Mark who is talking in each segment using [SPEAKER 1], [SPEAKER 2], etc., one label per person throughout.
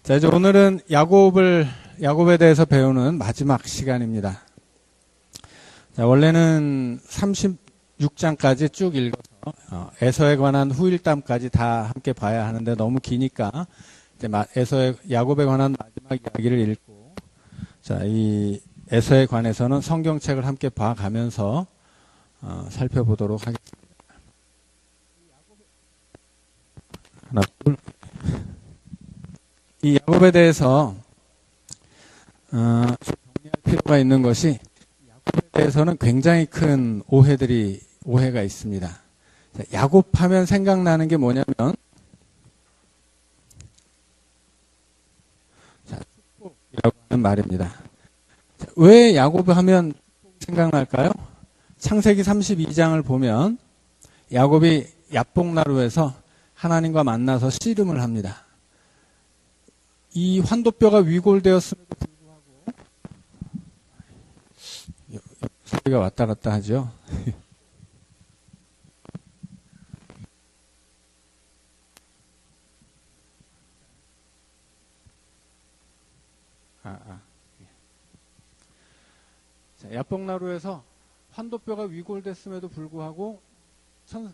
[SPEAKER 1] 자, 이제 오늘은 야곱에 대해서 배우는 마지막 시간입니다. 자, 원래는 36장까지 쭉 읽어서 에서에 관한 후일담까지 다 함께 봐야 하는데 너무 기니까 이제 야곱에 관한 마지막 이야기를 읽고, 자, 이 에서에 관해서는 성경책을 함께 봐가면서 살펴보도록 하겠습니다. 하나, 둘. 이 야곱에 대해서 정리할 필요가 있는 것이, 야곱에 대해서는 굉장히 큰 오해가 있습니다. 자, 야곱하면 생각나는 게 뭐냐면, 자, 축복이라고 하는 말입니다. 자, 왜 야곱하면 생각날까요? 창세기 32장을 보면 야곱이 야복나루에서 하나님과 만나서 씨름을 합니다. 이 환도뼈가 위골되었음에도 불구하고, 소리가 왔다 갔다 하죠. 자, 야복나루에서 환도뼈가 위골됐음에도 불구하고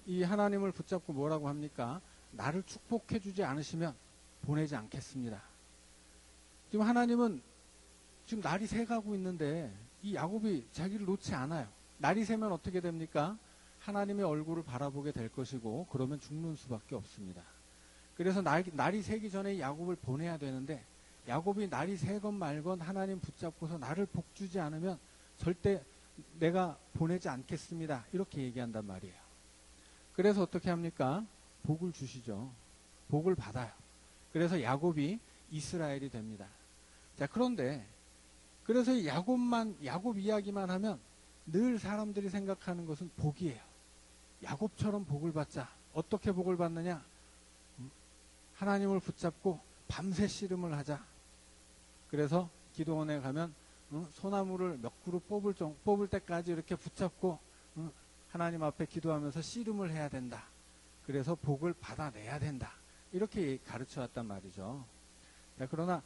[SPEAKER 1] 이 하나님을 붙잡고 뭐라고 합니까? 나를 축복해 주지 않으시면 보내지 않겠습니다. 지금 하나님은 지금 날이 새가고 있는데 이 야곱이 자기를 놓지 않아요. 날이 새면 어떻게 됩니까? 하나님의 얼굴을 바라보게 될 것이고, 그러면 죽는 수밖에 없습니다. 그래서 날이 새기 전에 야곱을 보내야 되는데, 야곱이 날이 새건 말건 하나님 붙잡고서 나를 복주지 않으면 절대 내가 보내지 않겠습니다, 이렇게 얘기한단 말이에요. 그래서 어떻게 합니까? 복을 주시죠. 복을 받아요. 그래서 야곱이 이스라엘이 됩니다. 자, 그런데 그래서 야곱 이야기만 하면 늘 사람들이 생각하는 것은 복이에요. 야곱처럼 복을 받자. 어떻게 복을 받느냐? 하나님을 붙잡고 밤새 씨름을 하자. 그래서 기도원에 가면 소나무를 몇 그루 뽑을 때까지 이렇게 붙잡고 하나님 앞에 기도하면서 씨름을 해야 된다. 그래서 복을 받아내야 된다. 이렇게 가르쳐 왔단 말이죠. 자, 그러나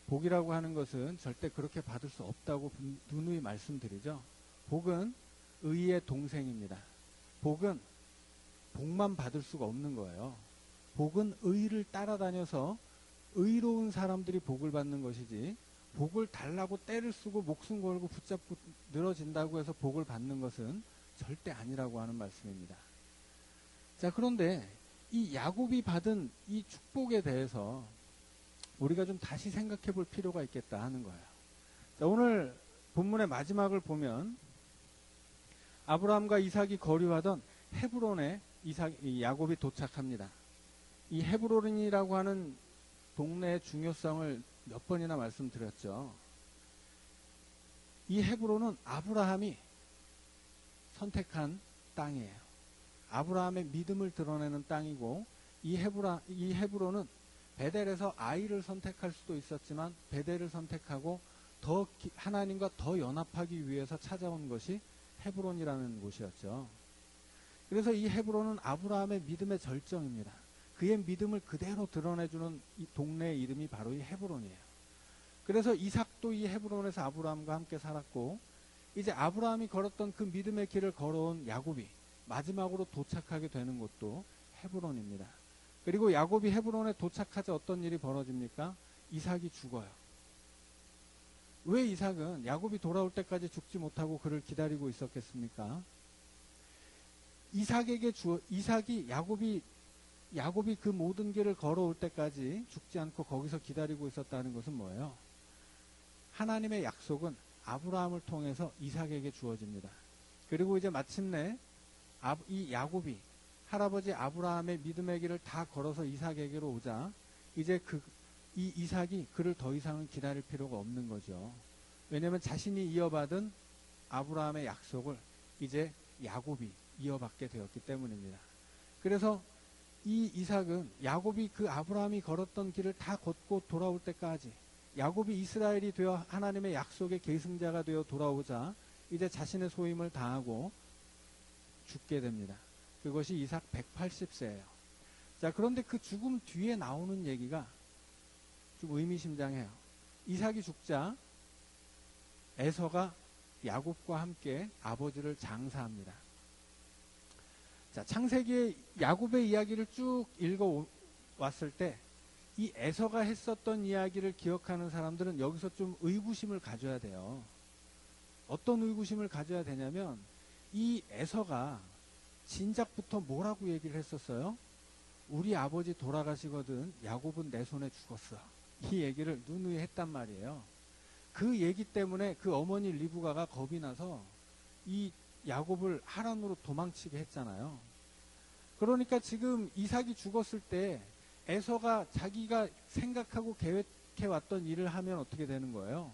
[SPEAKER 1] 복이라고 하는 것은 절대 그렇게 받을 수 없다고 누누이 말씀드리죠. 복은 의의 동생입니다. 복은 복만 받을 수가 없는 거예요. 복은 의를 따라다녀서 의로운 사람들이 복을 받는 것이지, 복을 달라고 떼를 쓰고 목숨 걸고 붙잡고 늘어진다고 해서 복을 받는 것은 절대 아니라고 하는 말씀입니다. 자, 그런데 이 야곱이 받은 이 축복에 대해서 우리가 좀 다시 생각해 볼 필요가 있겠다 하는 거예요. 자, 오늘 본문의 마지막을 보면 아브라함과 이삭이 거류하던 헤브론에 야곱이 도착합니다. 이 헤브론이라고 하는 동네의 중요성을 몇 번이나 말씀드렸죠. 이 헤브론은 아브라함이 선택한 땅이에요. 아브라함의 믿음을 드러내는 땅이고, 이 헤브론은 베델에서 아이를 선택할 수도 있었지만 베델을 선택하고 하나님과 더 연합하기 위해서 찾아온 것이 헤브론이라는 곳이었죠. 그래서 이 헤브론은 아브라함의 믿음의 절정입니다. 그의 믿음을 그대로 드러내주는 이 동네의 이름이 바로 이 헤브론이에요. 그래서 이삭도 이 헤브론에서 아브라함과 함께 살았고, 이제 아브라함이 걸었던 그 믿음의 길을 걸어온 야곱이 마지막으로 도착하게 되는 곳도 헤브론입니다. 그리고 야곱이 헤브론에 도착하자 어떤 일이 벌어집니까? 이삭이 죽어요. 왜 이삭은 야곱이 돌아올 때까지 죽지 못하고 그를 기다리고 있었겠습니까? 야곱이 그 모든 길을 걸어올 때까지 죽지 않고 거기서 기다리고 있었다는 것은 뭐예요? 하나님의 약속은 아브라함을 통해서 이삭에게 주어집니다. 그리고 이제 마침내 이 야곱이 할아버지 아브라함의 믿음의 길을 다 걸어서 이삭에게로 오자, 이제 이 이삭이 그를 더 이상은 기다릴 필요가 없는 거죠. 왜냐하면 자신이 이어받은 아브라함의 약속을 이제 야곱이 이어받게 되었기 때문입니다. 그래서 이 이삭은 야곱이 그 아브라함이 걸었던 길을 다 걷고 돌아올 때까지, 야곱이 이스라엘이 되어 하나님의 약속의 계승자가 되어 돌아오자 이제 자신의 소임을 다하고 죽게 됩니다. 그것이 이삭 180세예요. 자, 그런데 그 죽음 뒤에 나오는 얘기가 좀 의미심장해요. 이삭이 죽자 에서가 야곱과 함께 아버지를 장사합니다. 자, 창세기의 야곱의 이야기를 쭉 읽어왔을 때 이 에서가 했었던 이야기를 기억하는 사람들은 여기서 좀 의구심을 가져야 돼요. 어떤 의구심을 가져야 되냐면 이 에서가 진작부터 뭐라고 얘기를 했었어요? 우리 아버지 돌아가시거든 야곱은 내 손에 죽었어. 이 얘기를 누누이 했단 말이에요. 그 얘기 때문에 그 어머니 리브가가 겁이 나서 이 야곱을 하란으로 도망치게 했잖아요. 그러니까 지금 이삭이 죽었을 때 에서가 자기가 생각하고 계획해왔던 일을 하면 어떻게 되는 거예요?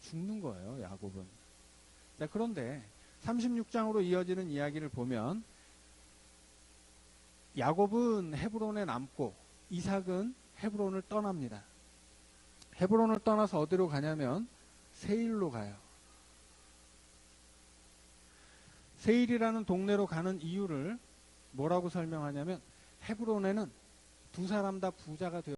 [SPEAKER 1] 죽는 거예요, 야곱은. 자, 그런데 36장으로 이어지는 이야기를 보면 야곱은 헤브론에 남고 이삭은 헤브론을 떠납니다. 헤브론을 떠나서 어디로 가냐면 세일로 가요. 세일이라는 동네로 가는 이유를 뭐라고 설명하냐면 헤브론에는 두 사람 다 부자가 되어